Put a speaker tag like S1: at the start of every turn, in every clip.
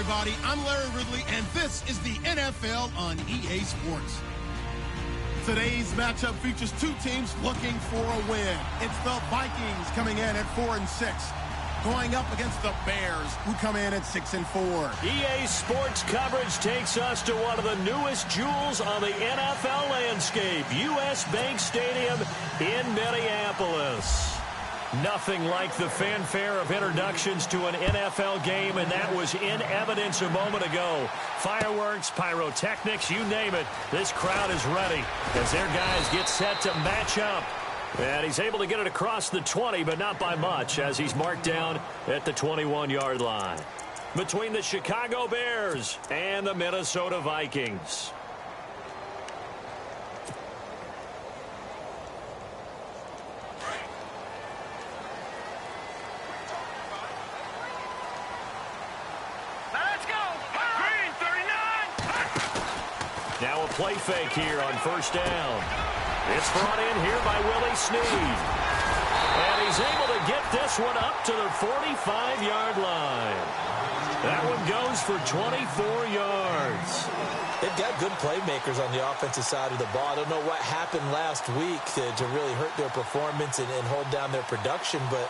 S1: everybody. I'm Larry Ridley, and this is the NFL on EA Sports. Today's matchup features two teams looking for a win. It's the Vikings coming in at 4-6, going up against the Bears, who come in at 6-4.
S2: EA Sports coverage takes us to one of the newest jewels on the NFL landscape, US Bank Stadium in Minneapolis. Nothing like the fanfare of introductions to an NFL game, and that was in evidence a moment ago. Fireworks, pyrotechnics, you name it. This crowd is ready as their guys get set to match up. And he's able to get it across the 20, but not by much, as he's marked down at the 21-yard line. Between the Chicago Bears and the Minnesota Vikings. Now a play fake here on first down. It's brought in here by Willie Snead. And he's able to get this one up to the 45-yard line. That one goes for 24 yards.
S3: They've got good playmakers on the offensive side of the ball. I don't know what happened last week to really hurt their performance and hold down their production, but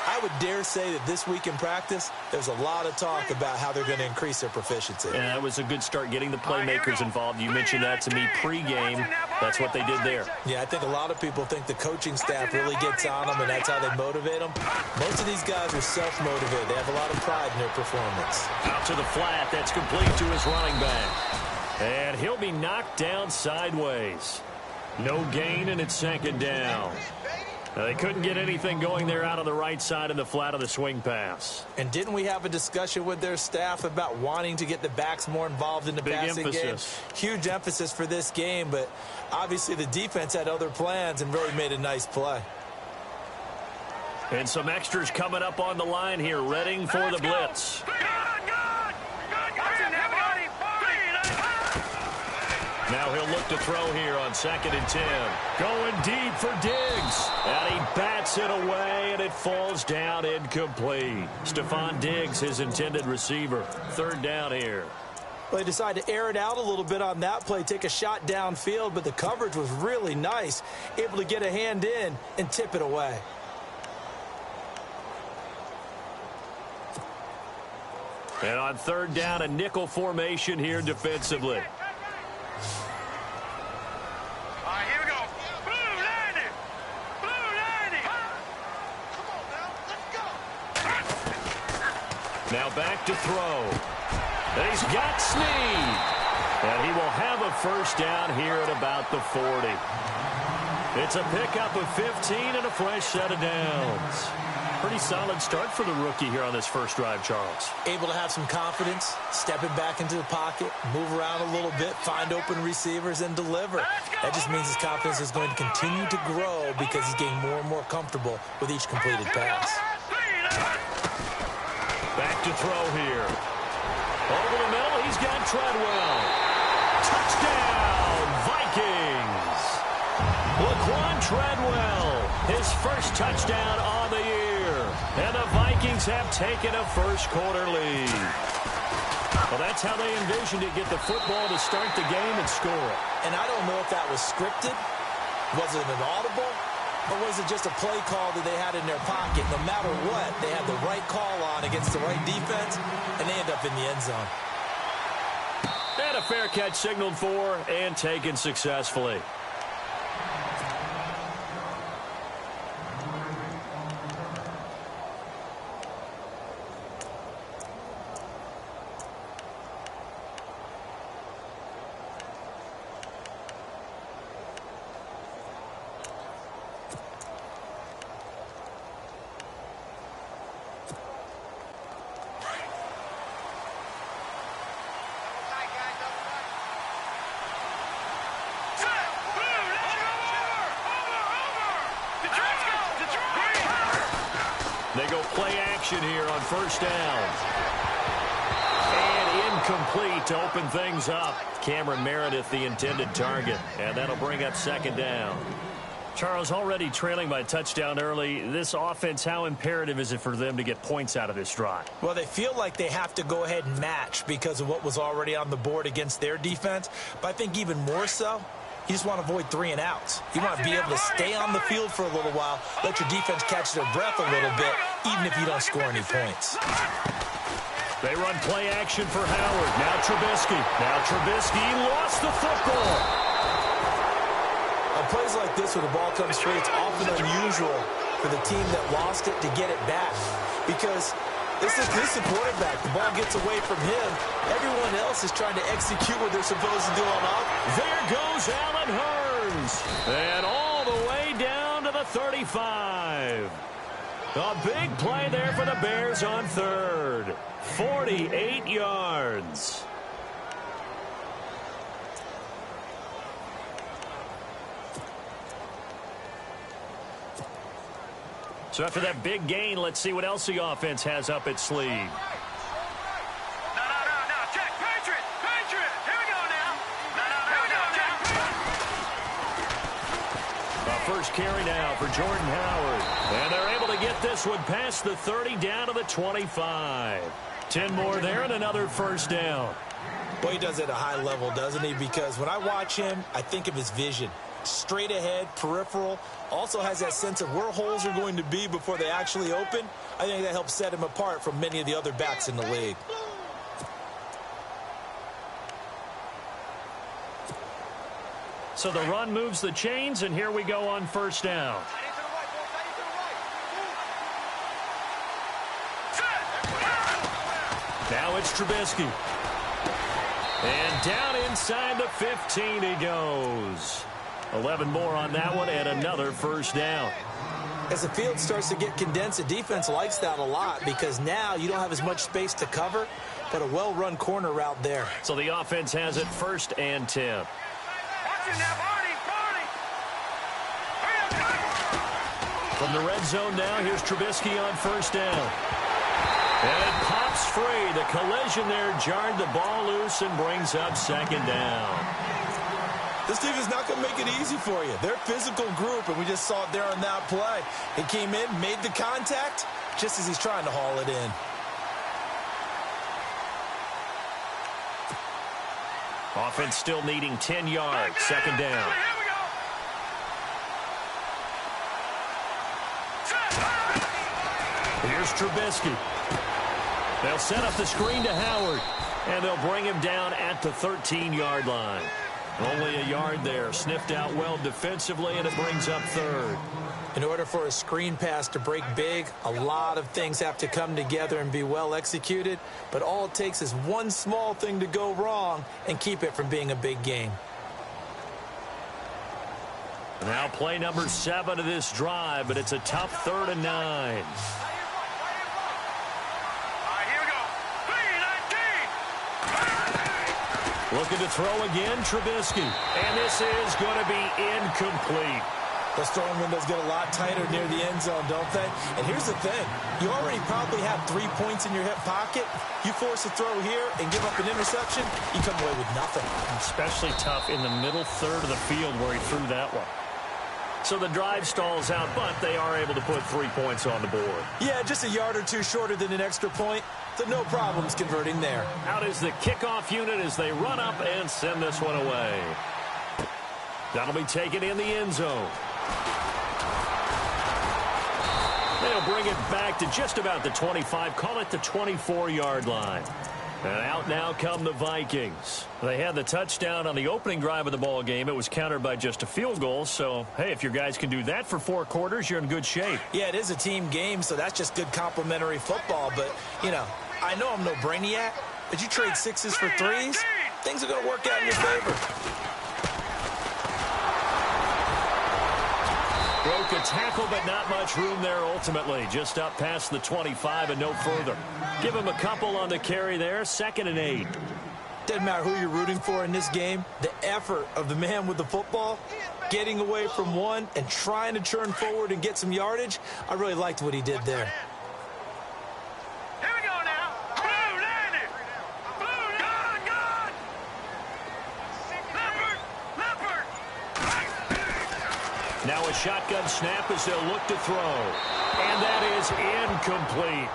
S3: I would dare say that this week in practice, there's a lot of talk about how they're going to increase their proficiency.
S2: Yeah, that was a good start getting the playmakers involved. You mentioned that to me pregame. That's what they did there.
S3: Yeah, I think a lot of people think the coaching staff really gets on them, and that's how they motivate them. Most of these guys are self-motivated. They have a lot of pride in their performance.
S2: Out to the flat. That's complete to his running back. And he'll be knocked down sideways. No gain, and it's second down. They couldn't get anything going there out on the right side of the flat of the swing pass.
S3: And didn't we have a discussion with their staff about wanting to get the backs more involved in the passing game? Huge emphasis for this game, but obviously the defense had other plans and really made a nice play.
S2: And some extras coming up on the line here, readying for the blitz. Now he'll look to throw here on 2nd and 10. Going deep for Diggs. And he bats it away, and it falls down incomplete. Stephon Diggs, his intended receiver. 3rd down here.
S3: Well, they decided to air it out a little bit on that play, take a shot downfield, but the coverage was really nice. Able to get a hand in and tip it away.
S2: And on 3rd down, a nickel formation here defensively. Now back to throw. And he's got Snead. And he will have a first down here at about the 40. It's a pickup of 15 and a fresh set of downs. Pretty solid start for the rookie here on this first drive, Charles.
S3: Able to have some confidence, stepping back into the pocket, move around a little bit, find open receivers, and deliver. That just means his confidence is going to continue to grow because he's getting more and more comfortable with each completed pass.
S2: Back to throw here. Over the middle, he's got Treadwell. Touchdown, Vikings. Laquan Treadwell, his first touchdown on the year. And the Vikings have taken a first-quarter lead. Well, that's how they envisioned it, get the football to start the game and score.
S3: And I don't know if that was scripted. Was it an audible? Or was it just a play call that they had in their pocket? No matter what, they had the right call on against the right defense, and they end up in the end zone.
S2: And a fair catch signaled for and taken successfully. They go play action here on first down. And incomplete to open things up. Cameron Meredith, the intended target. And that'll bring up 2nd down. Charles, already trailing by a touchdown early. This offense, how imperative is it for them to get points out of this drive?
S3: Well, they feel like they have to go ahead and match because of what was already on the board against their defense. But I think even more so, you just want to avoid 3 and outs. You want to be able to stay on the field for a little while, let your defense catch their breath a little bit, even if you don't score any points.
S2: They run play action for Howard. Now Trubisky. Lost the football.
S3: On plays like this where the ball comes free, it's often unusual for the team that lost it to get it back because this is the quarterback. The ball gets away from him. Everyone else is trying to execute what they're supposed to do on offense.
S2: There goes Allen Hurns. And all the way down to the 35. A big play there for the Bears on third. 48 yards. So after that big gain, let's see what else the offense has up its sleeve.
S4: No. Check. Patriot. Here we go now. Here we go now.
S2: First carry now for Jordan Howard. And they're able to get this one past the 30 down to the 25. 10 more there and another first down.
S3: Well, he does it at a high level, doesn't he? Because when I watch him, I think of his vision. Straight ahead, peripheral, also has that sense of where holes are going to be before they actually open. I think that helps set him apart from many of the other backs in the league.
S2: So the run moves the chains, and here we go on first down. Now it's Trubisky. And down inside the 15 he goes. 11 more on that one and another first down.
S3: As the field starts to get condensed, the defense likes that a lot because now you don't have as much space to cover, but a well-run corner route there.
S2: So the offense has it 1st and 10. From the red zone now, here's Trubisky on first down. And it pops free. The collision there jarred the ball loose and brings up 2nd down.
S3: This team is not going to make it easy for you. They're a physical group, and we just saw it there on that play. He came in, made the contact, just as he's trying to haul it in.
S2: Offense still needing 10 yards. 2nd down. Here's Trubisky. They'll set up the screen to Howard, and they'll bring him down at the 13-yard line. Only a yard there. Sniffed out well defensively, and it brings up 3rd.
S3: In order for a screen pass to break big, a lot of things have to come together and be well executed, but all it takes is one small thing to go wrong and keep it from being a big game.
S2: Now play number 7 of this drive, but it's a tough 3rd and 9. Looking to throw again, Trubisky. And this is going to be incomplete.
S3: Those throwing windows get a lot tighter near the end zone, don't they? And here's the thing. You already probably have 3 points in your hip pocket. You force a throw here and give up an interception, you come away with nothing.
S2: Especially tough in the middle 3rd of the field where he threw that one. So the drive stalls out, but they are able to put 3 points on the board.
S3: Yeah, just a yard or two shorter than an extra point. So no problems converting there.
S2: Out is the kickoff unit as they run up and send this one away. That'll be taken in the end zone. They'll bring it back to just about the 25, call it the 24-yard line. And out now come the Vikings. They had the touchdown on the opening drive of the ball game. It was countered by just a field goal. So, hey, if your guys can do that for 4 quarters, you're in good shape.
S3: Yeah, it is a team game, so that's just good complimentary football. But, you know, I know I'm no brainiac, but you trade 6s for 3s, things are going to work out in your favor.
S2: Broke a tackle, but not much room there ultimately. Just up past the 25 and no further. Give him a couple on the carry there. 2nd and 8.
S3: Doesn't matter who you're rooting for in this game. The effort of the man with the football, getting away from one and trying to turn forward and get some yardage, I really liked what he did there.
S4: Here we go now. Blue, landed. Blue, gone. Leopard.
S2: Now a shotgun snap as they'll look to throw. And that is incomplete.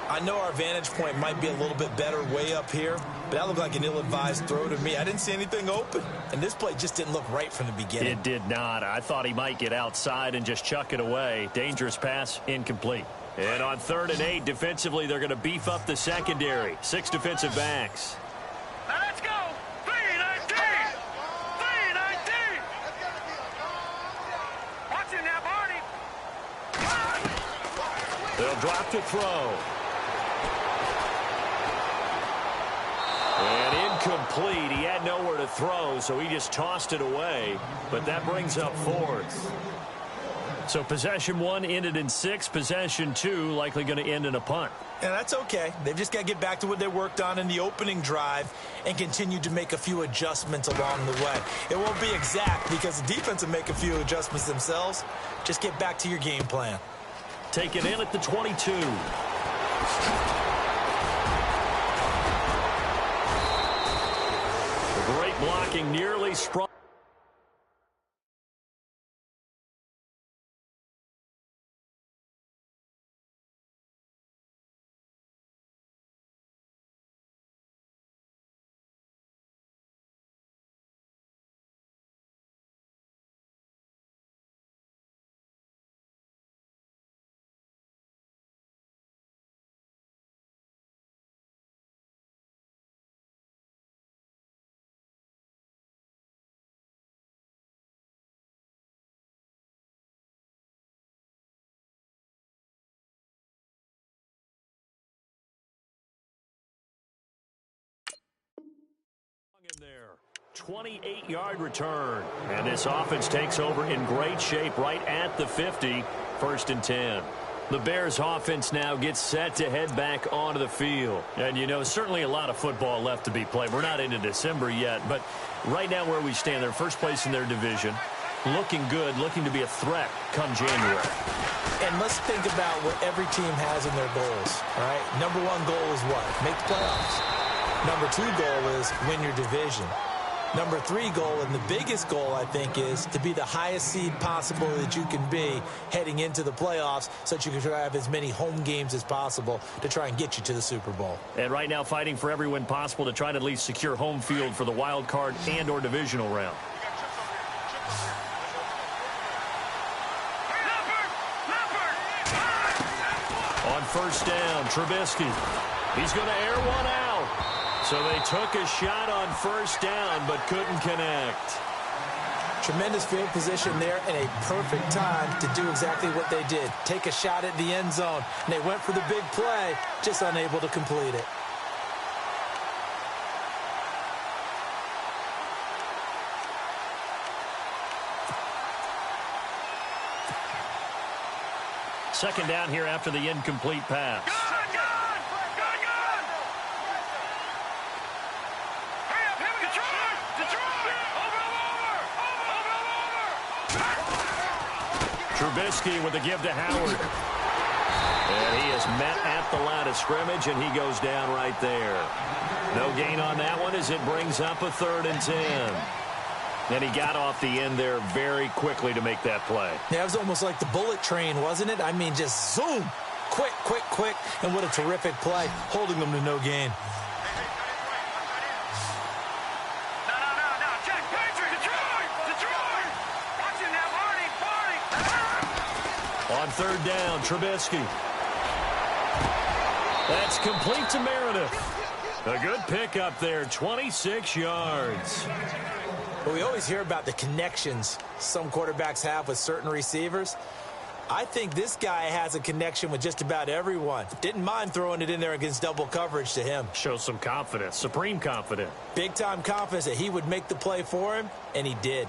S3: I know our vantage point might be a little bit better way up here, but that looked like an ill-advised throw to me. I didn't see anything open, and this play just didn't look right from the beginning.
S2: It did not. I thought he might get outside and just chuck it away. Dangerous pass, incomplete. And on 3rd and 8, defensively, they're going to beef up the secondary. 6 defensive backs.
S4: Now let's go. 3-19. 3-19. Watch him now, Barney.
S2: They'll drop to throw. And incomplete. He had nowhere to throw, so he just tossed it away. But that brings up 4th. So possession 1 ended in 6. Possession 2 likely going to end in a punt.
S3: And that's okay. They've just got to get back to what they worked on in the opening drive and continue to make a few adjustments along the way. It won't be exact because the defense will make a few adjustments themselves. Just get back to your game plan.
S2: Take it in at the 22. Great blocking, nearly sprung. In there. 28-yard return. And this offense takes over in great shape right at the 50. 1st and 10. The Bears offense now gets set to head back onto the field. And, you know, certainly a lot of football left to be played. We're not into December yet, but right now where we stand, they're first place in their division. Looking good, looking to be a threat come January.
S3: And let's think about what every team has in their goals, all right? Number 1 goal is what? Make the playoffs. Number 2 goal is win your division. Number 3 goal, and the biggest goal, I think, is to be the highest seed possible that you can be heading into the playoffs so that you can have as many home games as possible to try and get you to the Super Bowl.
S2: And right now fighting for every win possible to try to at least secure home field for the wild card and or divisional round. On 1st down, Trubisky. He's going to air one out. So they took a shot on 1st down, but couldn't connect.
S3: Tremendous field position there and a perfect time to do exactly what they did. Take a shot at the end zone. And they went for the big play, just unable to complete it.
S2: Second down here after the incomplete pass. Trubisky with the give to Howard. And he is met at the line of scrimmage, and he goes down right there. No gain on that one as it brings up a 3rd and 10. And he got off the end there very quickly to make that play.
S3: Yeah, it was almost like the bullet train, wasn't it? I mean, just zoom. Quick, quick, quick. And what a terrific play, holding them to no gain.
S2: On 3rd down, Trubisky. That's complete to Meredith. A good pickup there, 26 yards.
S3: Well, we always hear about the connections some quarterbacks have with certain receivers. I think this guy has a connection with just about everyone. Didn't mind throwing it in there against double coverage to him.
S2: Shows some confidence, supreme confidence.
S3: Big-time confidence that he would make the play for him, and he did.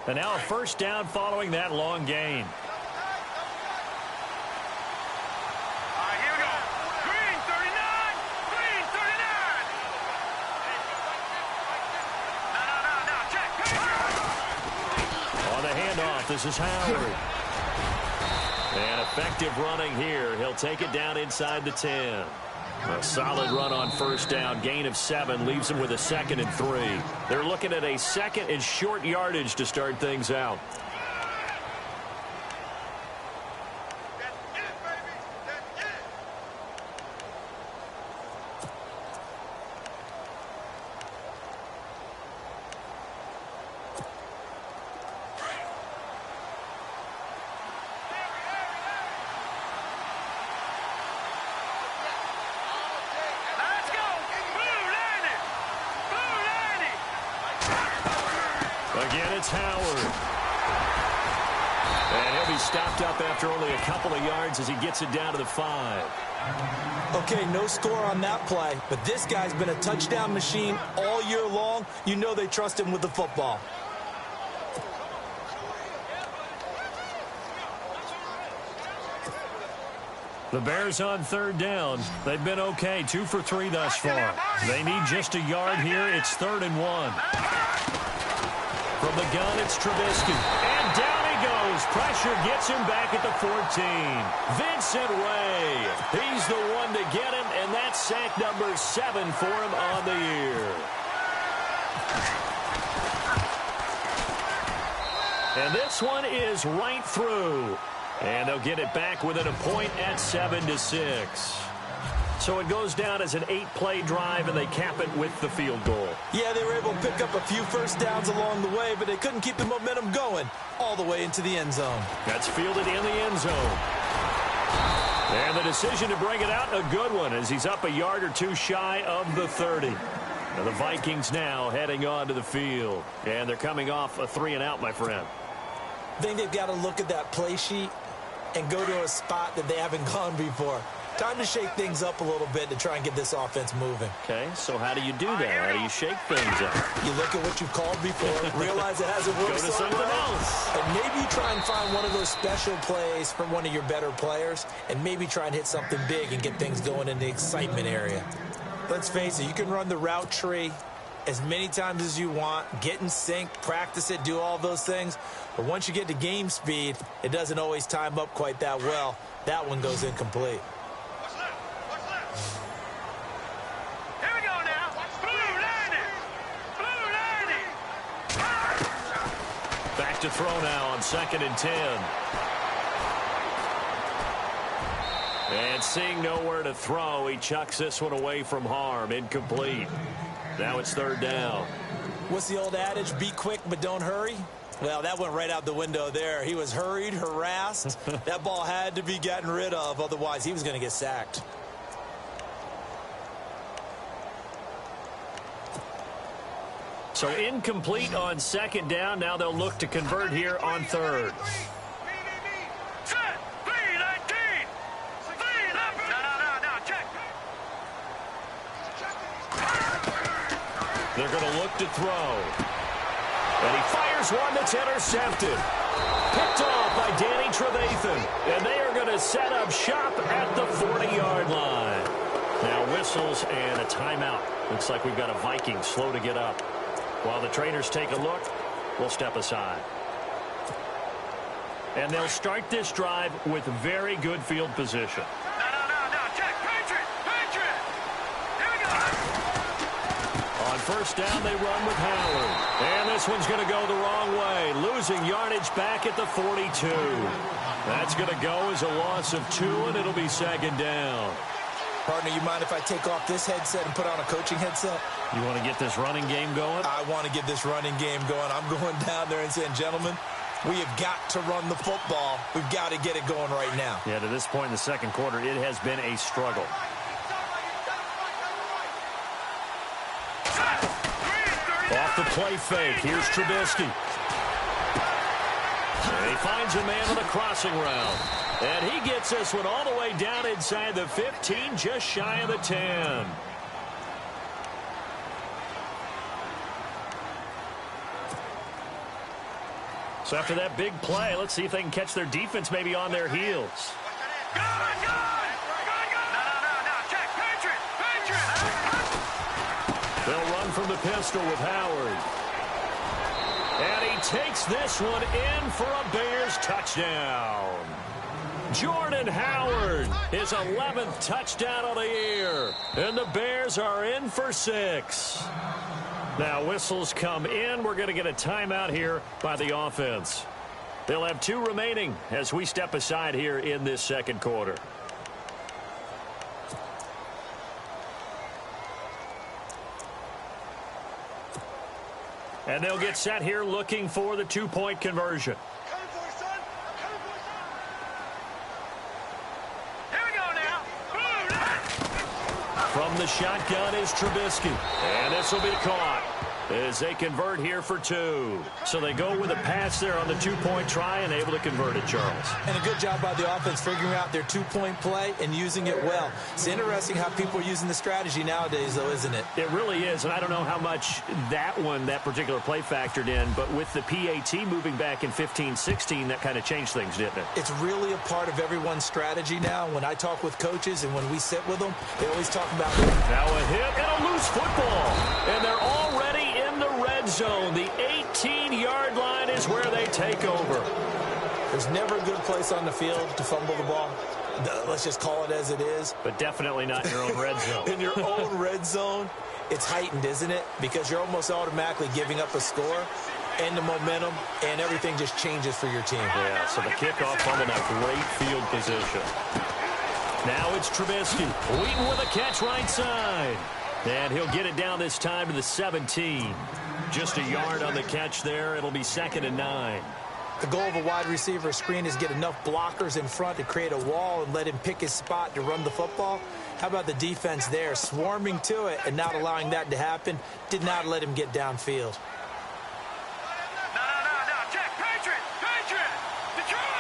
S2: And now a 1st down following that long gain.
S4: All right, here we go. Green 39. Green 39. No, check.
S2: On the handoff, this is Howard. And effective running here. He'll take it down inside the 10. A solid run on first down. Gain of 7 leaves them with a 2nd and 3. They're looking at a 2nd and short yardage to start things out. Again, it's Howard. And he'll be stopped up after only a couple of yards as he gets it down to the 5.
S3: Okay, no score on that play, but this guy's been a touchdown machine all year long. You know they trust him with the football.
S2: The Bears on 3rd down. They've been okay, 2 for 3 thus far. They need just a yard here. It's 3rd and 1. From the gun, it's Trubisky. And down he goes. Pressure gets him back at the 14. Vincent Way. He's the one to get him, and that's sack number 7 for him on the year. And this one is right through. And they'll get it back within a point at 7-6. So it goes down as an 8-play drive, and they cap it with the field goal.
S3: Yeah, they were able to pick up a few first downs along the way, but they couldn't keep the momentum going all the way into the end zone.
S2: That's fielded in the end zone. And the decision to bring it out, a good one, as he's up a yard or 2 shy of the 30. Now the Vikings now heading on to the field. And they're coming off a 3-and-out, my friend.
S3: I think they've got to look at that play sheet and go to a spot that they haven't gone before. Time to shake things up a little bit to try and get this offense moving.
S2: Okay, so how do you do that? How do you shake things up?
S3: You look at what you've called before, realize it hasn't worked
S2: so
S3: well,
S2: else.
S3: and maybe you try and find one of those special plays from one of your better players, and maybe try and hit something big and get things going in the excitement area. Let's face it, you can run the route tree as many times as you want, get in sync, practice it, do all those things, but once you get to game speed, it doesn't always time up quite that well. That one goes incomplete.
S2: Back to throw now on 2nd and 10. And seeing nowhere to throw, he chucks this one away from harm. Incomplete. Now it's 3rd down.
S3: What's the old adage? Be quick, but don't hurry. Well, that went right out the window there. He was hurried, harassed. That ball had to be gotten rid of. Otherwise, he was going to get sacked.
S2: So incomplete on 2nd down. Now they'll look to convert here on 3rd. They're going to look to throw. And he fires one that's intercepted. Picked off by Danny Trevathan. And they are going to set up shop at the 40-yard line. Now whistles and a timeout. Looks like we've got a Viking slow to get up. While the trainers take a look, we'll step aside. And they'll start this drive with very good field position. On first down, they run with Howard. And this one's going to go the wrong way, losing yardage back at the 42. That's going to go as a loss of 2, and it'll be 2nd down.
S3: Partner, you mind if I take off this headset and put on a coaching headset?
S2: You want to get this running game going?
S3: I want to get this running game going. I'm going down there and saying, gentlemen, we have got to run the football. We've got to get it going right now.
S2: Yeah, to this point in the 2nd quarter, it has been a struggle. Off the play fake, here's Trubisky. And he finds a man on the crossing route. And he gets this one all the way down inside the 15, just shy of the 10. So after that big play, let's see if they can catch their defense maybe on their heels. They'll run from the pistol with Howard. And he takes this one in for a Bears touchdown. Jordan Howard, his 11th touchdown of the year. And the Bears are in for 6. Now whistles come in. We're going to get a timeout here by the offense. They'll have 2 remaining as we step aside here in this second quarter. And they'll get set here looking for the 2-point conversion. From the shotgun is Trubisky. And this will be caught as they convert here for 2. So they go with a pass there on the 2-point try and able to convert it, Charles.
S3: And a good job by the offense figuring out their 2-point play and using it well. It's interesting how people are using the strategy nowadays, though, isn't it?
S2: It really is, and I don't know how much that particular play factored in, but with the PAT moving back in 15-16, that kind of changed things, didn't it?
S3: It's really a part of everyone's strategy now. When I talk with coaches and when we sit with them, they always talk about...
S2: Now a hit and a loose football, and they're already in the red zone. The 18-yard line is where they take over.
S3: There's never a good place on the field to fumble the ball. Let's just call it as it is.
S2: But definitely not in your own red zone.
S3: In your own red zone, it's heightened, isn't it? Because you're almost automatically giving up a score and the momentum, and everything just changes for your team.
S2: Yeah, so the kickoff fumble, now great field position. Now it's Trubisky. Wheaton with a catch right side. And he'll get it down this time to the 17. Just a yard on the catch there. It'll be 2nd and 9.
S3: The goal of a wide receiver screen is get enough blockers in front to create a wall and let him pick his spot to run the football. How about the defense there? Swarming to it and not allowing that to happen. Did not let him get downfield.
S4: No. Check. Patriot. Detroit.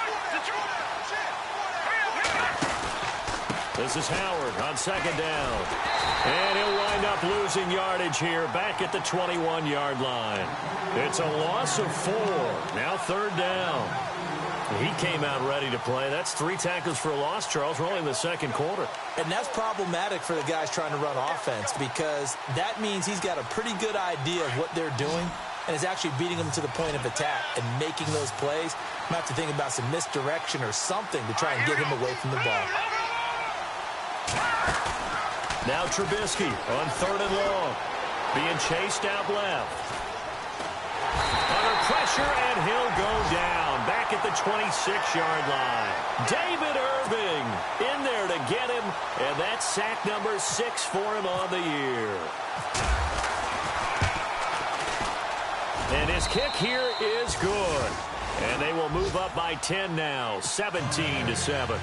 S2: This is Howard on 2nd down. And he'll wind up losing yardage here back at the 21-yard line. It's a loss of 4. Now 3rd down. He came out ready to play. That's 3 tackles for a loss, Charles. We're only in the second quarter.
S3: And that's problematic for the guys trying to run offense because that means he's got a pretty good idea of what they're doing and is actually beating them to the point of attack and making those plays. Might have to think about some misdirection or something to try and get him away from the ball.
S2: Now Trubisky on 3rd and long. Being chased out left. Under pressure, and he'll go down. Back at the 26-yard line. David Irving in there to get him. And that's sack number 6 for him on the year. And his kick here is good. And they will move up by 10 now, 17-7.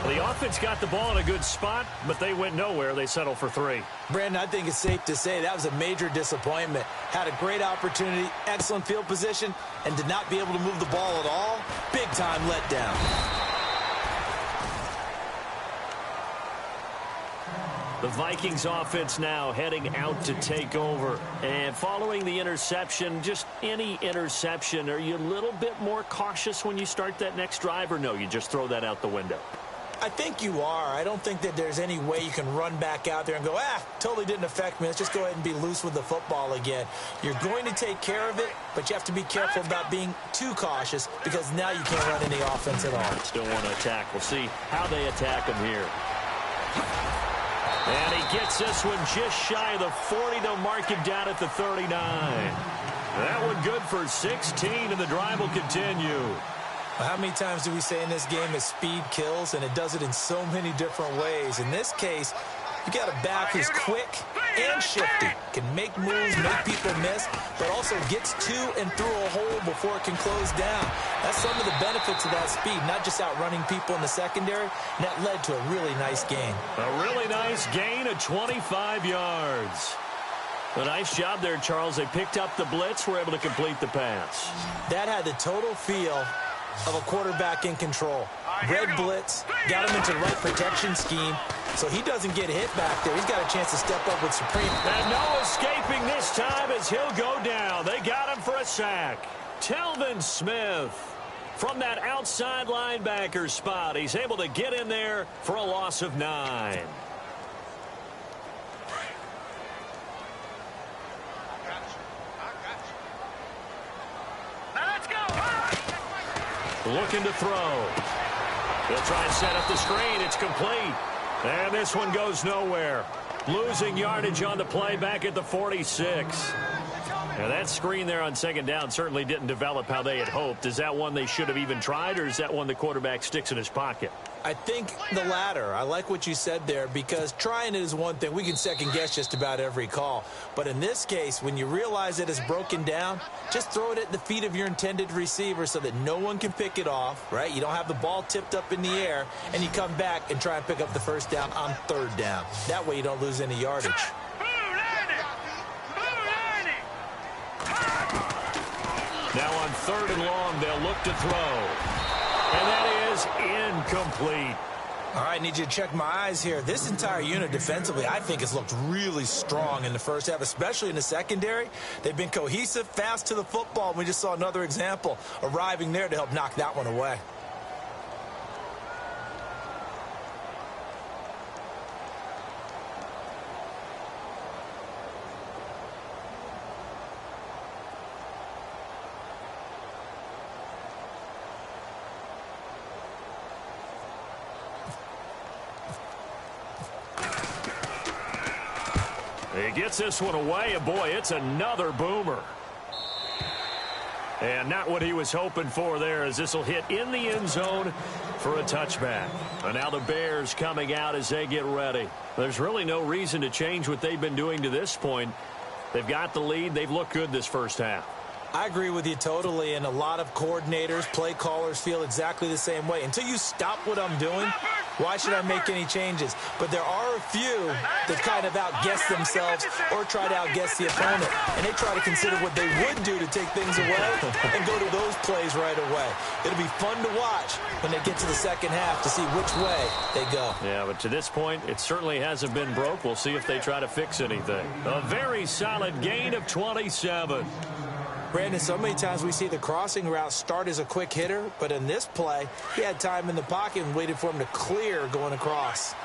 S2: The offense got the ball in a good spot, but they went nowhere. They settled for 3.
S3: Brandon, I think it's safe to say that was a major disappointment. Had a great opportunity, excellent field position, and did not be able to move the ball at all. Big-time letdown.
S2: The Vikings offense now heading out to take over. And following the interception, just any interception, are you a little bit more cautious when you start that next drive, or no, you just throw that out the window?
S3: I think you are. I don't think that there's any way you can run back out there and go, totally didn't affect me. Let's just go ahead and be loose with the football again. You're going to take care of it, but you have to be careful about being too cautious because now you can't run any offense at all.
S2: Still want to attack. We'll see how they attack him here. And he gets this one just shy of the 40. They'll mark him down at the 39. That one good for 16, and the drive will continue.
S3: Well, how many times do we say in this game that speed kills, and it does it in so many different ways? In this case, you got a back who's quick and shifty, can make moves, make people miss, but also gets to and through a hole before it can close down. That's some of the benefits of that speed, not just outrunning people in the secondary, and that led to a really nice gain.
S2: A really nice gain of 25 yards. A nice job there, Charles. They picked up the blitz, were able to complete the pass.
S3: That had the total feel of a quarterback in control. Red blitz, got him into the right protection scheme, so he doesn't get hit back there. He's got a chance to step up with supreme.
S2: And no escaping this time as he'll go down. They got him for a sack. Telvin Smith from that outside linebacker spot. He's able to get in there for a loss of 9.
S4: Now let's go.
S2: Looking to throw. He'll try and set up the screen. It's complete. And this one goes nowhere. Losing yardage on the play back at the 46. Now that screen there on second down certainly didn't develop how they had hoped. Is that one they should have even tried, or is that one the quarterback sticks in his pocket?
S3: I think the latter. I like what you said there, because trying it is one thing. We can second guess just about every call. But in this case, when you realize it is broken down, just throw it at the feet of your intended receiver so that no one can pick it off, right? You don't have the ball tipped up in the air, and you come back and try and pick up the first down on third down. That way you don't lose any yardage.
S2: Now on third and long, they'll look to throw. And that is incomplete.
S3: All right, need you to check my eyes here. This entire unit defensively, I think, has looked really strong in the first half, especially in the secondary. They've been cohesive, fast to the football. We just saw another example arriving there to help knock that one away.
S2: He gets this one away, and boy, it's another boomer. And not what he was hoping for there, as this will hit in the end zone for a touchback. And now the Bears coming out as they get ready. There's really no reason to change what they've been doing to this point. They've got the lead. They've looked good this first half.
S3: I agree with you totally, and a lot of coordinators, play callers feel exactly the same way. Until you stop what I'm doing, why should I make any changes? But there are a few that kind of outguess themselves or try to outguess the opponent, and they try to consider what they would do to take things away and go to those plays right away. It'll be fun to watch when they get to the second half to see which way they go.
S2: Yeah, but to this point, it certainly hasn't been broke. We'll see if they try to fix anything. A very solid gain of 27.
S3: Brandon, so many times we see the crossing route start as a quick hitter, but in this play, he had time in the pocket and waited for him to clear going across.
S4: All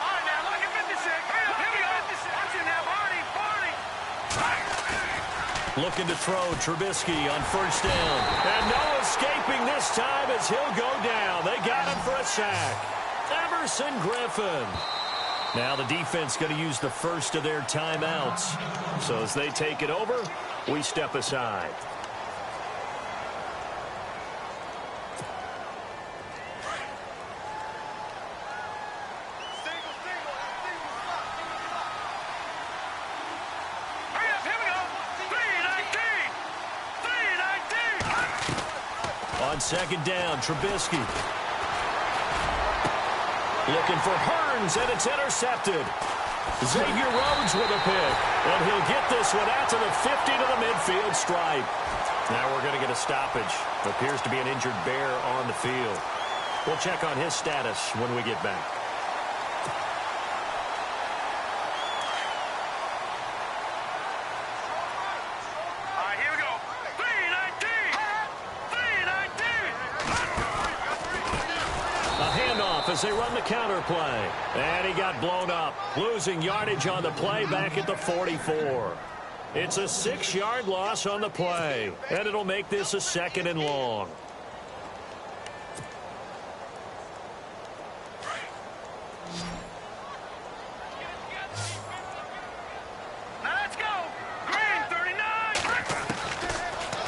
S4: right, now, look at 56. Here we go. Watch it now, Barney.
S2: Looking to throw, Trubisky on first down. And no escaping this time as he'll go down. They got him for a sack. Everson Griffin. Now the defense going to use the first of their timeouts. So as they take it over, we step aside.
S4: Hurry up, here we go. 3-19.
S2: On second down, Trubisky. Looking for Hearns, and it's intercepted. Xavier Rhodes with a pick. And he'll get this one out to the 50 to the midfield stripe. Now we're going to get a stoppage. Appears to be an injured Bear on the field. We'll check on his status when we get back.
S4: All right, here we go. 3-19.
S2: A handoff as they run the counter play. And he got blown up. Losing yardage on the play back at the 44. It's a 6-yard loss on the play. And it'll make this a second and long.
S4: Now let's go. Green, 39.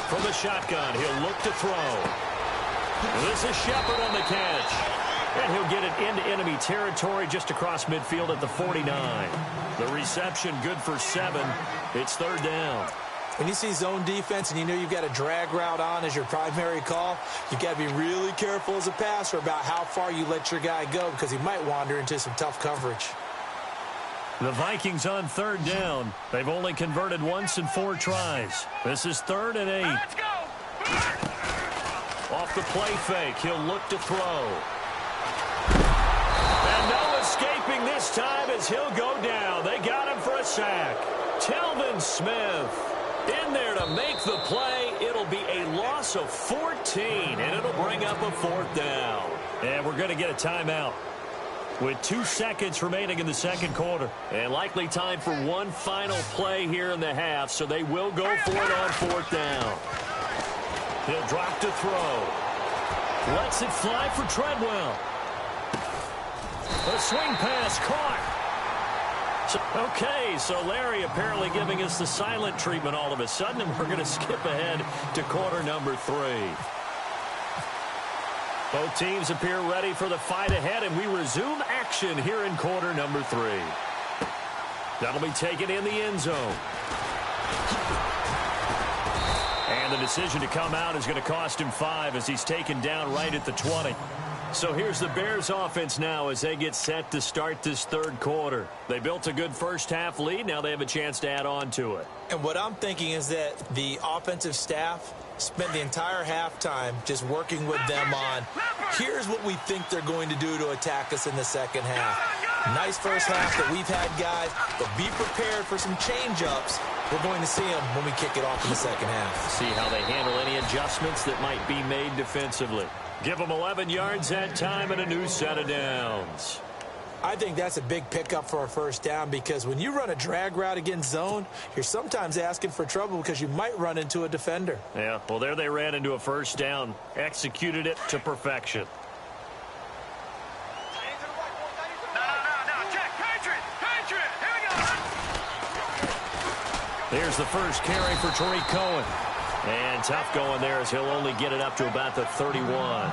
S2: From the shotgun, he'll look to throw. This is Shepard on the catch. And he'll get it into enemy territory just across midfield at the 49. The reception good for 7. It's third down.
S3: When you see zone defense and you know you've got a drag route on as your primary call, you've got to be really careful as a passer about how far you let your guy go, because he might wander into some tough coverage.
S2: The Vikings on third down. They've only converted once in 4 tries. This is 3rd and 8.
S4: Let's go.
S2: Off the play fake, he'll look to throw. And no escaping this time as he'll go down. They got him for a sack. Telvin Smith in there to make the play. It'll be a loss of 14, and it'll bring up a 4th down. And we're going to get a timeout with 2 seconds remaining in the second quarter. And likely time for one final play here in the half, so they will go for it on 4th down. He'll drop to throw. Lets it fly for Treadwell. A swing pass caught. Okay, so Larry apparently giving us the silent treatment all of a sudden, and we're going to skip ahead to quarter number 3. Both teams appear ready for the fight ahead, and we resume action here in quarter number 3. That'll be taken in the end zone. And the decision to come out is going to cost him 5 as he's taken down right at the 20. So here's the Bears offense now as they get set to start this third quarter. They built a good first half lead. Now they have a chance to add on to it.
S3: And what I'm thinking is that the offensive staff spent the entire halftime just working with them on, here's what we think they're going to do to attack us in the second half. Nice first half that we've had, guys, but be prepared for some change-ups. We're going to see them when we kick it off in the second half.
S2: See how they handle any adjustments that might be made defensively. Give them 11 yards that time and a new set of downs.
S3: I think that's a big pickup for a first down because when you run a drag route against zone, you're sometimes asking for trouble because you might run into a defender.
S2: Yeah, well, there they ran into a first down. Executed it to perfection. Here's the first carry for Tariq Cohen. And tough going there as he'll only get it up to about the 31.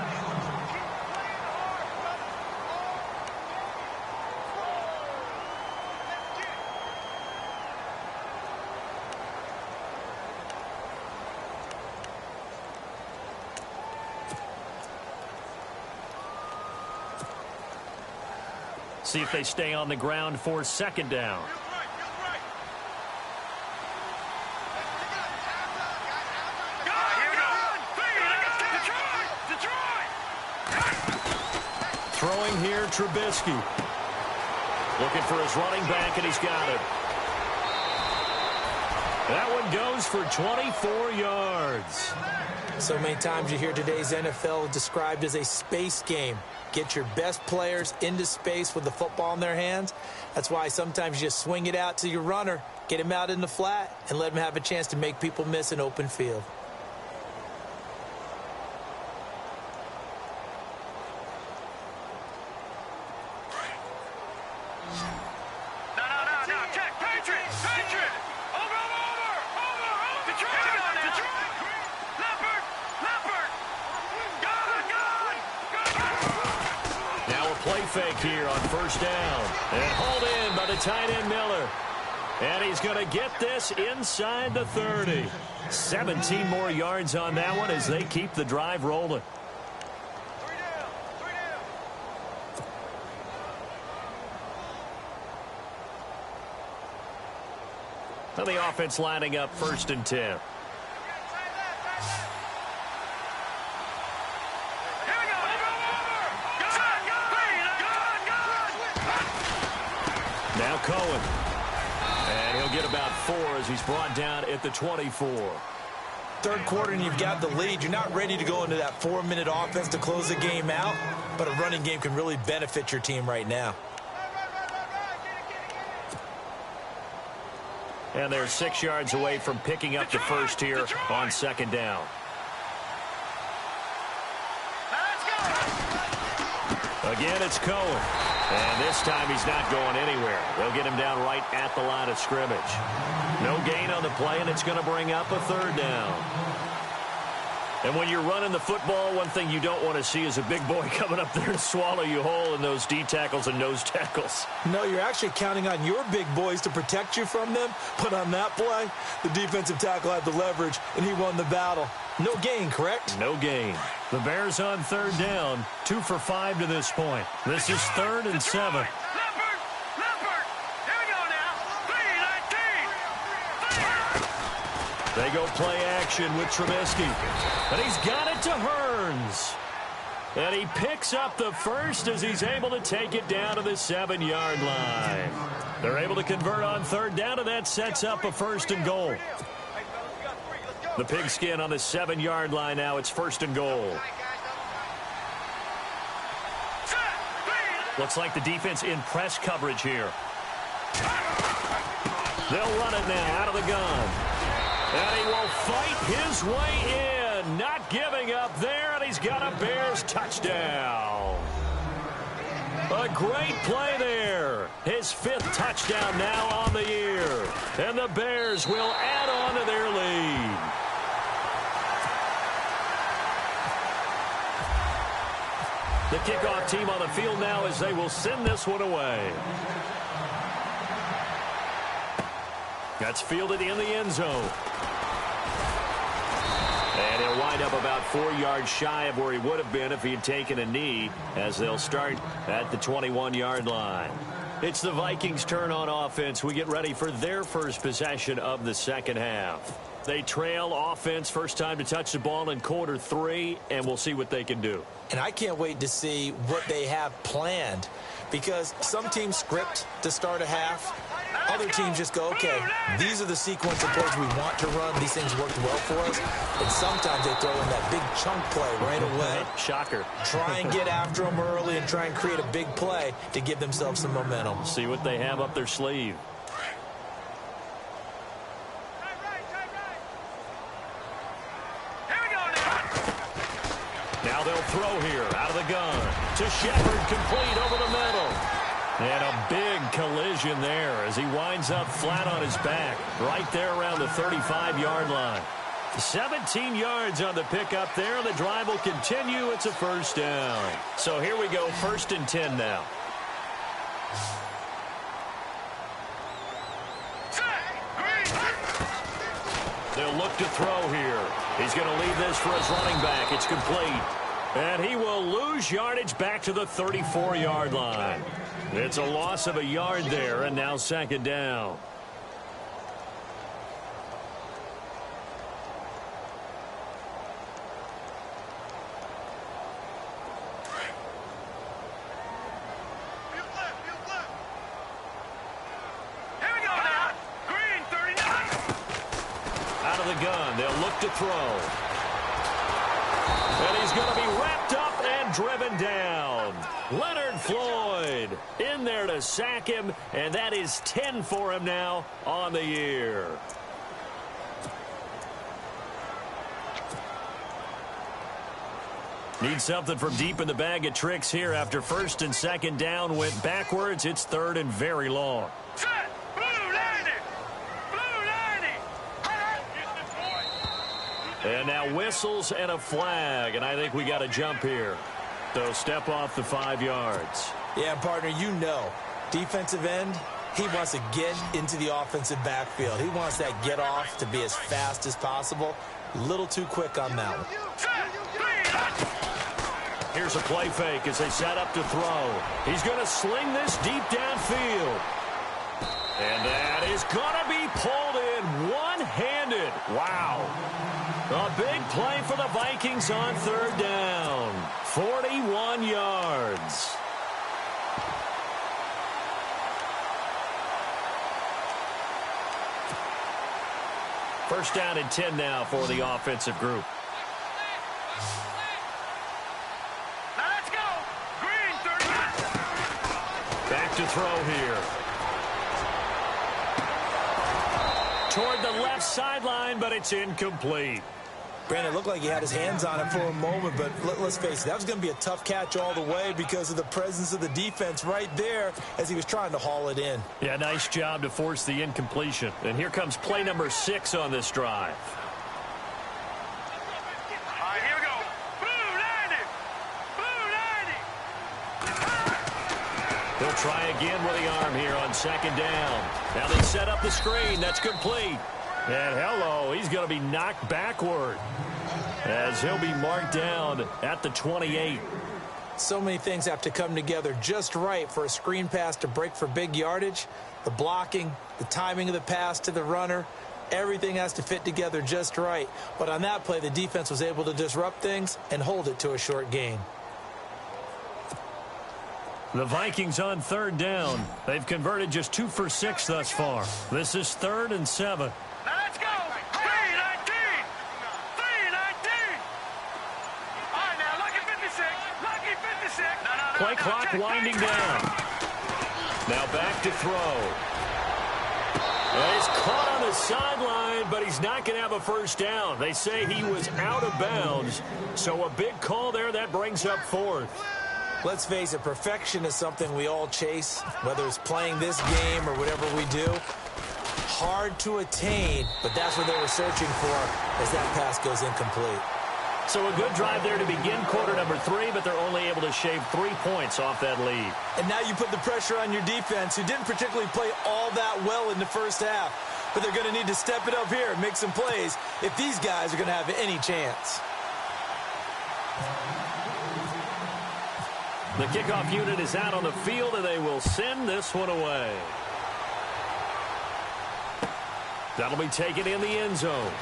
S2: See if they stay on the ground for second down. Throwing here, Trubisky. Looking for his running back, and he's got it. That one goes for 24 yards.
S3: So many times you hear today's NFL described as a space game. Get your best players into space with the football in their hands. That's why sometimes you just swing it out to your runner, get him out in the flat, and let him have a chance to make people miss an open field.
S2: Fake here on first down. And hauled in by the tight end Miller. And he's going to get this inside the 30. 17 more yards on that one as they keep the drive rolling. And the offense lining up 1st and 10. Now Cohen. And he'll get about 4 as he's brought down at the 24.
S3: Third quarter and you've got the lead. You're not ready to go into that 4-minute offense to close the game out, but a running game can really benefit your team right now.
S2: And they're 6 yards away from picking up the first here on second down. Again, it's Cohen. And this time he's not going anywhere. They'll get him down right at the line of scrimmage. No gain on the play, and it's going to bring up a third down. And when you're running the football, one thing you don't want to see is a big boy coming up there to swallow you whole in those D tackles and nose tackles.
S3: No, you're actually counting on your big boys to protect you from them. But on that play, the defensive tackle had the leverage, and he won the battle. No gain, correct?
S2: No gain. The Bears on third down, 2 for 5 to this point. This is 3rd and 7. They go play action with Trubisky. And he's got it to Hearns. And he picks up the first as he's able to take it down to the 7-yard line. They're able to convert on third down, and that sets up a 1st and goal. The pigskin on the 7-yard line now. It's 1st and goal. Looks like the defense in press coverage here. They'll run it now out of the gun. And he will fight his way in. Not giving up there, and he's got a Bears touchdown. A great play there. His 5th touchdown now on the year. And the Bears will add on to their lead. The kickoff team on the field now as they will send this one away. That's fielded in the end zone. And he'll wind up about 4 yards shy of where he would have been if he had taken a knee, as they'll start at the 21-yard line. It's the Vikings' turn on offense. We get ready for their first possession of the second half. They trail offense, first time to touch the ball in quarter 3, and we'll see what they can do.
S3: And I can't wait to see what they have planned, because some teams script to start a half. Other teams just go, okay, these are the sequence of plays we want to run. These things worked well for us. And sometimes they throw in that big chunk play right away.
S2: Shocker.
S3: Try and get after them early and try and create a big play to give themselves some momentum.
S2: See what they have up their sleeve. Now they'll throw here out of the gun to Shepard, complete over the middle. And a big collision there as he winds up flat on his back right there around the 35-yard line. 17 yards on the pickup there. The drive will continue. It's a first down. So here we go, 1st and 10 now. They'll look to throw here. He's going to leave this for his running back. It's complete. And he will lose yardage back to the 34-yard line. It's a loss of a yard there, and now 2nd down.
S4: Here we go now. Green 39.
S2: Out of the gun, they'll look to throw. And he's going to be wrapped up and driven down. Leonard Floyd in there to sack him, and that is 10 for him now on the year. Need something from deep in the bag of tricks here after 1st and 2nd down went backwards. It's 3rd and very long.
S4: Set. Blue 90. Blue 90.
S2: And now whistles and a flag, and I think we got to jump here. So step off the 5 yards.
S3: Yeah, partner, you know, defensive end, he wants to get into the offensive backfield. He wants that get off to be as fast as possible. A little too quick on that one.
S2: Here's a play fake as they set up to throw. He's going to sling this deep downfield. And that is going to be pulled in one-handed. Wow. A big play for the Vikings on 3rd down. 41 yards. First down and 10 now for the offensive group.
S4: Now let's go. Green 39.
S2: Back to throw here. Toward the left sideline, but it's incomplete.
S3: Brandon, it looked like he had his hands on it for a moment, but let's face it, that was going to be a tough catch all the way because of the presence of the defense right there as he was trying to haul it in.
S2: Yeah, nice job to force the incompletion. And here comes play number 6 on this drive.
S4: All right, here we go. Blue 90. Blue 90.
S2: They'll try again with the arm here on 2nd down. Now they set up the screen. That's complete. And hello, he's going to be knocked backward as he'll be marked down at the 28.
S3: So many things have to come together just right for a screen pass to break for big yardage. The blocking, the timing of the pass to the runner, everything has to fit together just right. But on that play, the defense was able to disrupt things and hold it to a short gain.
S2: The Vikings on 3rd down. They've converted just 2 for 6 thus far. This is 3rd and 7.
S4: Now let's go. 319. 319. All right, now, lucky 56. Lucky 56. No,
S2: Play clock winding down. Now back to throw. Well, he's caught on the sideline, but he's not going to have a first down. They say he was out of bounds, so a big call there. That brings up fourth.
S3: Let's face it, perfection is something we all chase, whether it's playing this game or whatever we do. Hard to attain, but that's what they were searching for as that pass goes incomplete.
S2: So a good drive there to begin quarter number 3, but they're only able to shave 3 points off that lead.
S3: And now you put the pressure on your defense, who didn't particularly play all that well in the first half. But they're going to need to step it up here and make some plays if these guys are going to have any chance.
S2: The kickoff unit is out on the field, and they will send this one away. That'll be taken in the end zone.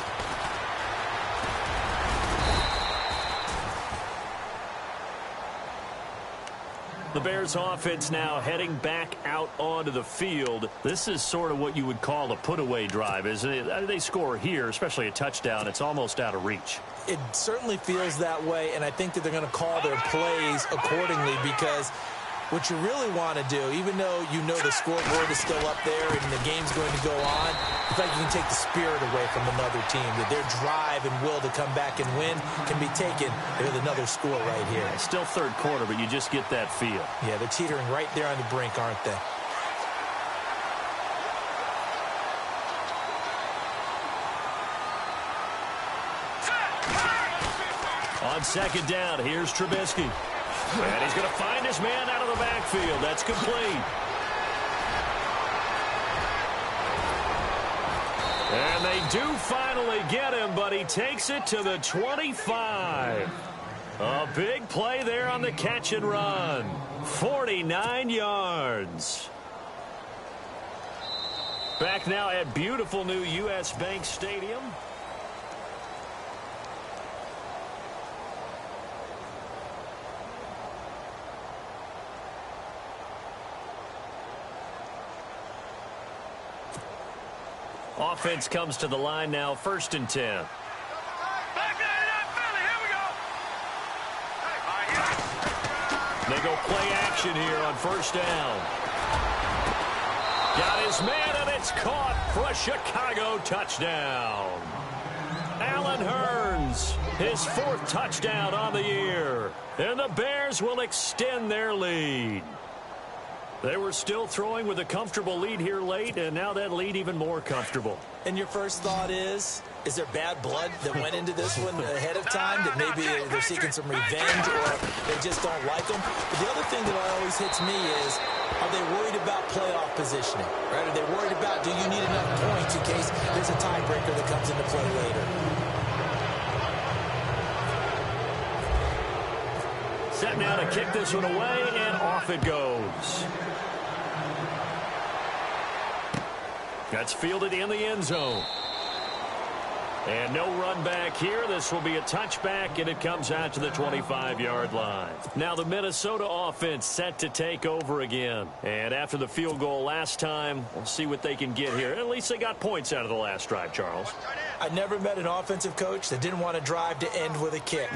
S2: The Bears offense now heading back out onto the field. This is sort of what you would call a put-away drive, isn't it? They score here, especially a touchdown. It's almost out of reach.
S3: It certainly feels that way, and I think that they're going to call their plays accordingly, because what you really want to do, even though you know the scoreboard is still up there and the game's going to go on, it's like you can take the spirit away from another team, that their drive and will to come back and win can be taken with another score right here.
S2: It's still third quarter, but you just get that feel.
S3: Yeah, they're teetering right there on the brink, aren't they?
S2: On second down, here's Trubisky. And he's going to find his man out of the backfield. That's complete. And they do finally get him, but he takes it to the 25. A big play there on the catch and run. 49 yards. Back now at beautiful new U.S. Bank Stadium. Offense comes to the line now, 1st and 10. They go play action here on 1st down. Got his man, and it's caught for a Chicago touchdown. Allen Hurns, his 4th touchdown on the year. And the Bears will extend their lead. They were still throwing with a comfortable lead here late, and now that lead even more comfortable.
S3: And your first thought is there bad blood that went into this one ahead of time, that maybe they're seeking some revenge or they just don't like them? But the other thing that always hits me is, are they worried about playoff positioning? Right? Are they worried about, do you need enough points in case there's a tiebreaker that comes into play later?
S2: Set now to kick this one away, and off it goes. That's fielded in the end zone. And no run back here. This will be a touchback, and it comes out to the 25-yard line. Now the Minnesota offense set to take over again. And after the field goal last time, we'll see what they can get here. At least they got points out of the last drive, Charles.
S3: I never met an offensive coach that didn't want to drive to end with a kick.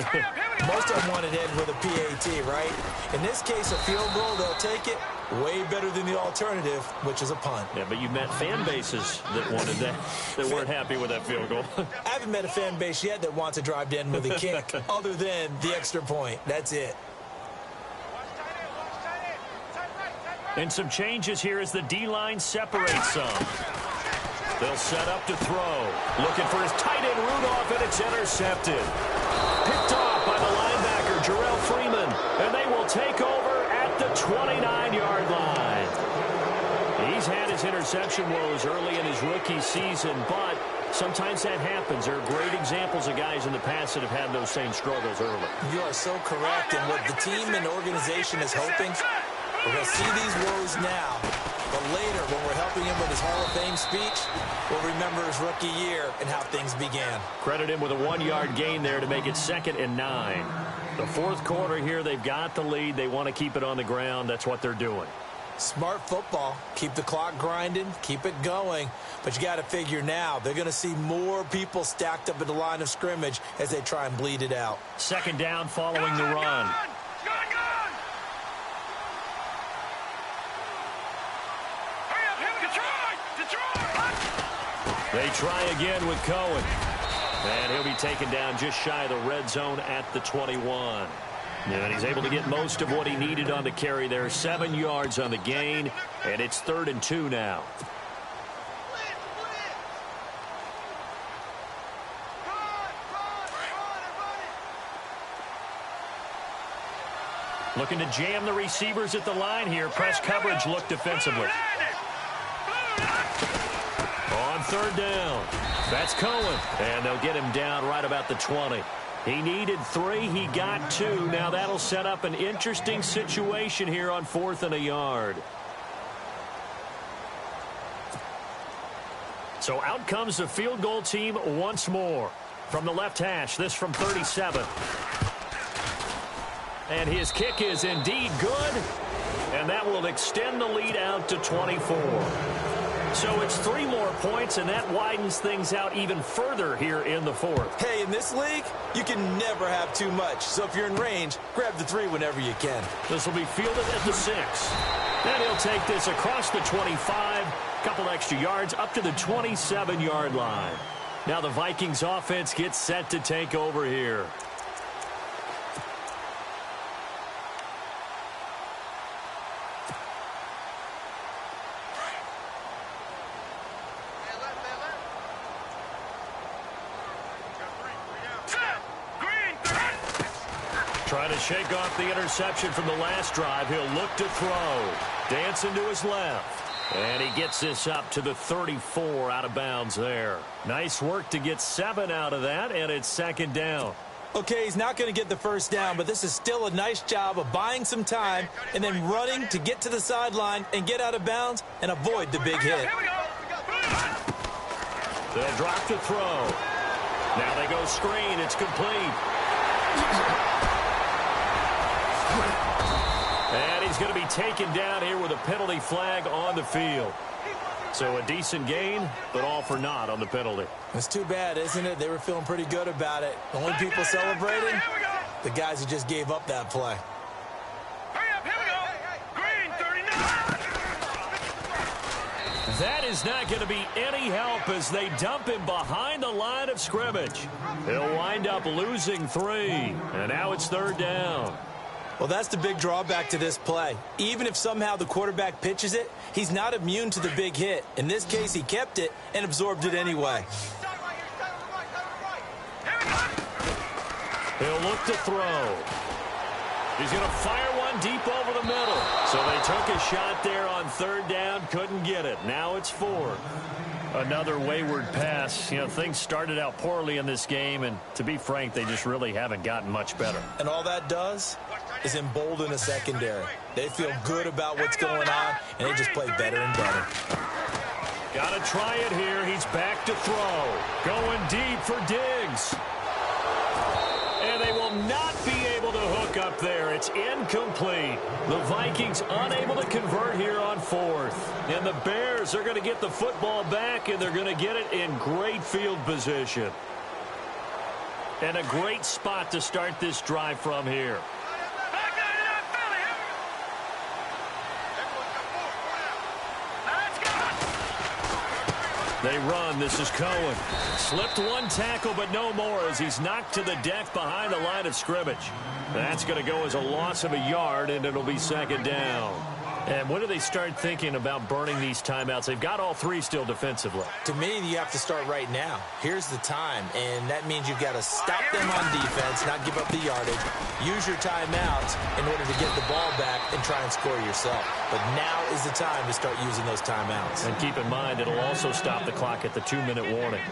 S3: Most of them wanted to end with a PAT, right? In this case, a field goal, they'll take it. Way better than the alternative, which is a punt.
S2: Yeah, but you met fan bases that wanted that, that weren't happy with that field goal.
S3: I haven't met a fan base yet that wants to drive to end with a kick other than the extra point. That's it.
S2: And some changes here as the D-line separates some. They'll set up to throw. Looking for his tight end Rudolph, and it's intercepted. Picked off by the linebacker, Jarrell Freeman. And they will take over at the 29-yard line. He's had his interception woes early in his rookie season, but sometimes that happens. There are great examples of guys in the past that have had those same struggles early.
S3: You are so correct. And what the team and organization is hoping, we're going to see these woes now. But later, when we're helping him with his Hall of Fame speech, we'll remember his rookie year and how things began.
S2: Credit him with a 1-yard gain there to make it 2nd and 9. The 4th quarter here, they've got the lead. They want to keep it on the ground. That's what they're doing.
S3: Smart football. Keep the clock grinding. Keep it going. But you got to figure now, they're going to see more people stacked up at the line of scrimmage as they try and bleed it out.
S2: 2nd down following the run. They try again with Cohen. And he'll be taken down just shy of the red zone at the 21. And he's able to get most of what he needed on the carry there. 7 yards on the gain, and it's 3rd and 2 now. Looking to jam the receivers at the line here. Press coverage look defensively. On 3rd down. That's Cohen. And they'll get him down right about the 20. He needed 3. He got 2. Now that'll set up an interesting situation here on 4th and a yard. So out comes the field goal team once more. From the left hash, this from 37. And his kick is indeed good. And that will extend the lead out to 24. So it's 3 more points, and that widens things out even further here in the 4th.
S3: Hey, in this league, you can never have too much. So if you're in range, grab the 3 whenever you can.
S2: This will be fielded at the 6. And he'll take this across the 25, couple extra yards up to the 27-yard line. Now the Vikings offense gets set to take over here. Trying to shake off the interception from the last drive. He'll look to throw. Dancing to his left. And he gets this up to the 34 out of bounds there. Nice work to get 7 out of that, and it's 2nd down.
S3: Okay, he's not going to get the first down, but this is still a nice job of buying some time and then running to get to the sideline and get out of bounds and avoid the big hit.
S2: They'll drop the throw. Now they go screen. It's complete. And he's going to be taken down here with a penalty flag on the field. So a decent gain, but all for naught on the penalty.
S3: It's too bad, isn't it? They were feeling pretty good about it. The only people celebrating, the guys who just gave up that play.
S2: That is not going to be any help as they dump him behind the line of scrimmage. He'll wind up losing 3, and now it's 3rd down.
S3: Well, that's the big drawback to this play. Even if somehow the quarterback pitches it, he's not immune to the big hit. In this case, he kept it and absorbed it anyway.
S2: He'll look to throw. He's going to fire one deep over the middle. So they took a shot there on 3rd down, couldn't get it. Now it's 4th. Another wayward pass. You know, things started out poorly in this game, and to be frank, they just really haven't gotten much better.
S3: And all that does is embolden a secondary. They feel good about what's going on, and they just play better and better.
S2: Got to try it here. He's back to throw. Going deep for Diggs. And they will not be able to hook up there. It's incomplete. The Vikings unable to convert here on 4th. And the Bears are going to get the football back, and they're going to get it in great field position. And a great spot to start this drive from here. They run. This is Cohen. Slipped one tackle, but no more as he's knocked to the deck behind the line of scrimmage. That's going to go as a loss of a yard, and it'll be 2nd down. And when do they start thinking about burning these timeouts? They've got all 3 still defensively.
S3: To me, you have to start right now. Here's the time, and that means you've got to stop them on defense, not give up the yardage. Use your timeouts in order to get the ball back and try and score yourself. But now is the time to start using those timeouts.
S2: And keep in mind, it'll also stop the clock at the 2-minute warning.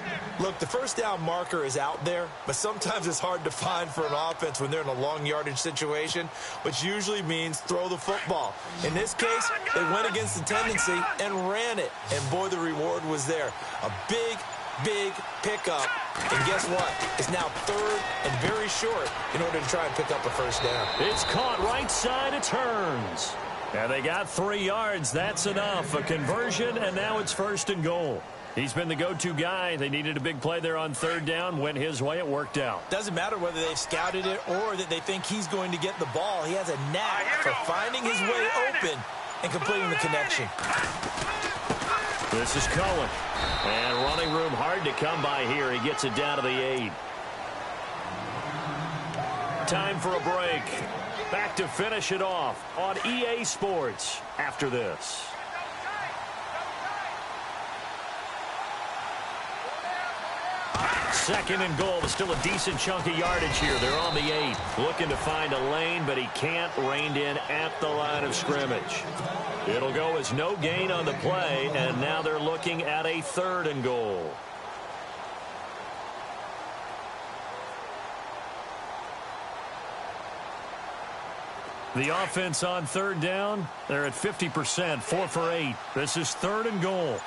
S3: Look, the first down marker is out there, but sometimes it's hard to find for an offense when they're in a long yardage situation, which usually means throw the football. In this case, they went against the tendency and ran it. And boy, the reward was there. A big pickup. And guess what? It's now 3rd and very short in order to try and pick up a first down.
S2: It's caught right side. It turns. And they got 3 yards. That's enough. A conversion, and now it's 1st and goal. He's been the go-to guy. They needed a big play there on 3rd down. Went his way. It worked out.
S3: Doesn't matter whether they've scouted it or that they think he's going to get the ball. He has a knack for finding his way open and completing the connection.
S2: This is Cohen. And running room hard to come by here. He gets it down to the 8. Time for a break. Back to finish it off on EA Sports after this. Second and goal. Still a decent chunk of yardage here. They're on the 8. Looking to find a lane, but he can't rein in at the line of scrimmage. It'll go as no gain on the play, and now they're looking at a 3rd and goal. The offense on 3rd down, they're at 50%, 4 for 8. This is 3rd and goal.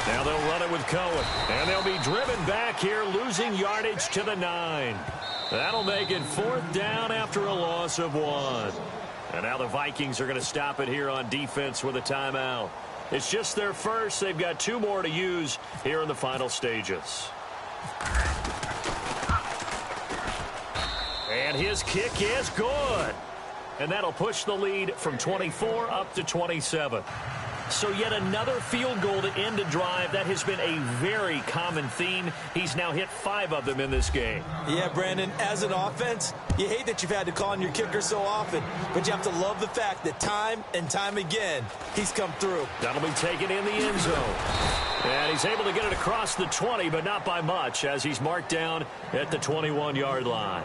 S2: Now they'll run it with Cohen, and they'll be driven back here, losing yardage to the 9. That'll make it 4th down after a loss of 1. And now the Vikings are going to stop it here on defense with a timeout. It's just their first. They've got 2 more to use here in the final stages. And his kick is good. And that'll push the lead from 24 up to 27. So yet another field goal to end a drive. That has been a very common theme. He's now hit 5 of them in this game.
S3: Yeah, Brandon, as an offense, you hate that you've had to call on your kicker so often, but you have to love the fact that time and time again, he's come through.
S2: That'll be taken in the end zone. And he's able to get it across the 20, but not by much, as he's marked down at the 21-yard line.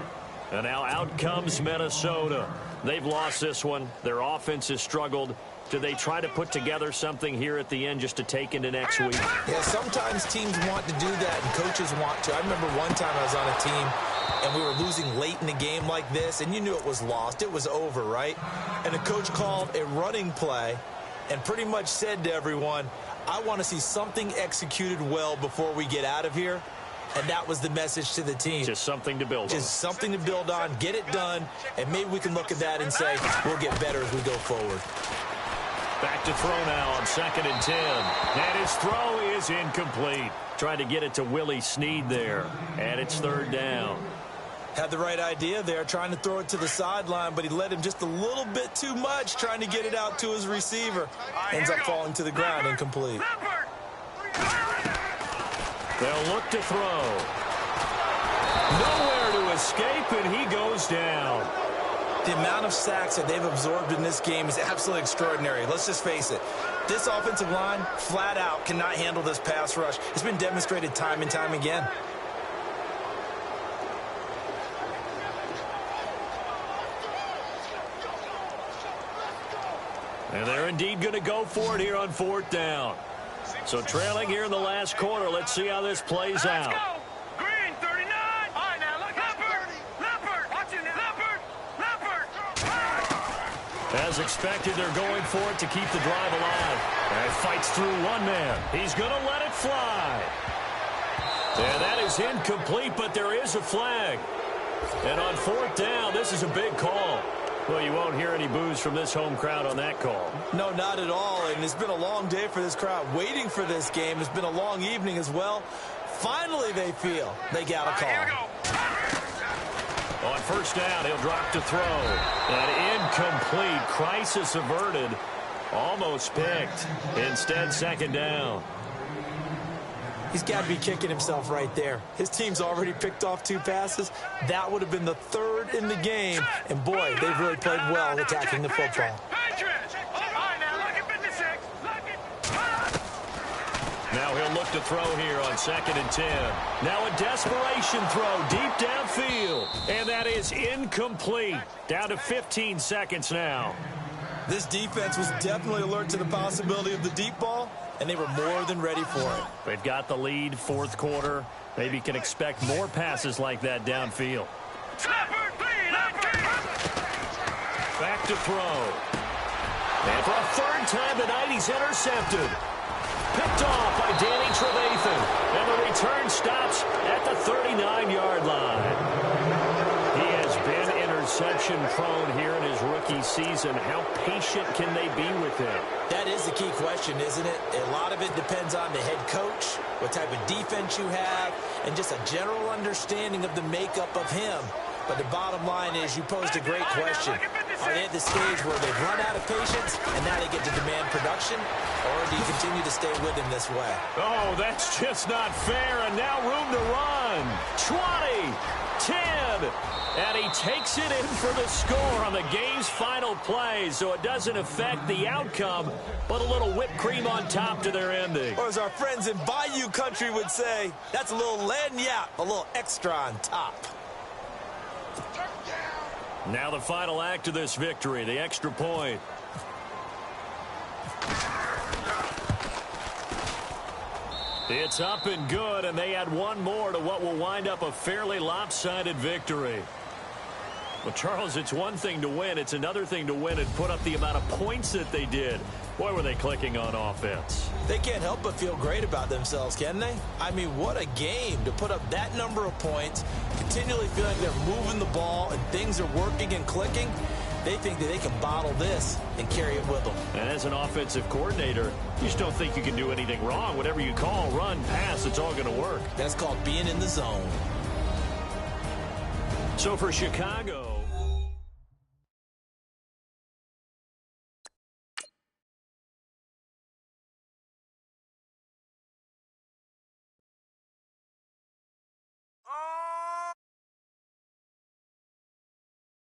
S2: And now out comes Minnesota. They've lost this one. Their offense has struggled. Do they try to put together something here at the end just to take into next week?
S3: Yeah, sometimes teams want to do that and coaches want to. I remember one time I was on a team and we were losing late in the game like this, and you knew it was lost. It was over, right? And the coach called a running play and pretty much said to everyone, I want to see something executed well before we get out of here. And that was the message to the team.
S2: Just something to build on.
S3: Just something to build on, get it done, and maybe we can look at that and say we'll get better as we go forward.
S2: Back to throw now on 2nd and 10. And his throw is incomplete. Tried to get it to Willie Snead there. And it's 3rd down.
S3: Had the right idea there, trying to throw it to the sideline, but he let him just a little bit too much, trying to get it out to his receiver. Ends up falling to the ground, incomplete.
S2: They'll look to throw. Nowhere to escape, and he goes down.
S3: The amount of sacks that they've absorbed in this game is absolutely extraordinary. Let's just face it. This offensive line, flat out, cannot handle this pass rush. It's been demonstrated time and time again.
S2: And they're indeed going to go for it here on 4th down. So trailing here in the last quarter. Let's see how this plays out.
S4: Green, 39. All right, now look. Leopard. Watch it now. Leopard.
S2: As expected, they're going for it to keep the drive alive. And fights through one man. He's going to let it fly. And that is incomplete, but there is a flag. And on 4th down, this is a big call. Well, you won't hear any boos from this home crowd on that call.
S3: No, not at all. And it's been a long day for this crowd waiting for this game. It's been a long evening as well. Finally, they feel they got a call.
S2: On 1st down, he'll drop to throw. An incomplete. Crisis averted. Almost picked. Instead, 2nd down.
S3: He's got to be kicking himself right there. His team's already picked off 2 passes. That would have been the 3rd in the game. And, boy, they've really played well attacking the football.
S2: Now he'll look to throw here on 2nd and 10. Now a desperation throw deep downfield. And that is incomplete. Down to 15 seconds now.
S3: This defense was definitely alert to the possibility of the deep ball, and they were more than ready for it.
S2: They've got the lead, 4th quarter. Maybe can expect more passes like that downfield. Back to throw. And for a 3rd time tonight, he's intercepted. Picked off by Danny Trevathan. And the return stops at the 39-yard line. He has been interception prone here in his rookie season. How patient can they be with him?
S3: That is the key question, isn't it? A lot of it depends on the head coach, what type of defense you have, and just a general understanding of the makeup of him. But the bottom line is you posed a great question. Are they at the stage where they've run out of patience and now they get to demand production? Or do you continue to stay with him this way?
S2: Oh, that's just not fair. And now room to run. 20, 10. And he takes it in for the score on the game's final play. So it doesn't affect the outcome, but a little whipped cream on top to their ending.
S3: Or as our friends in Bayou country would say, that's a little lagniappe, a little extra on top.
S2: Now the final act of this victory, the extra point. It's up and good, and they add one more to what will wind up a fairly lopsided victory. Well, Charles, it's one thing to win. It's another thing to win and put up the amount of points that they did. Boy, were they clicking on offense.
S3: They can't help but feel great about themselves, can they? I mean, what a game to put up that number of points, continually feeling they're moving the ball and things are working and clicking. They think that they can bottle this and carry it with them.
S2: And as an offensive coordinator, you just don't think you can do anything wrong. Whatever you call, run, pass, it's all going to work.
S3: That's called being in the zone.
S2: So for Chicago...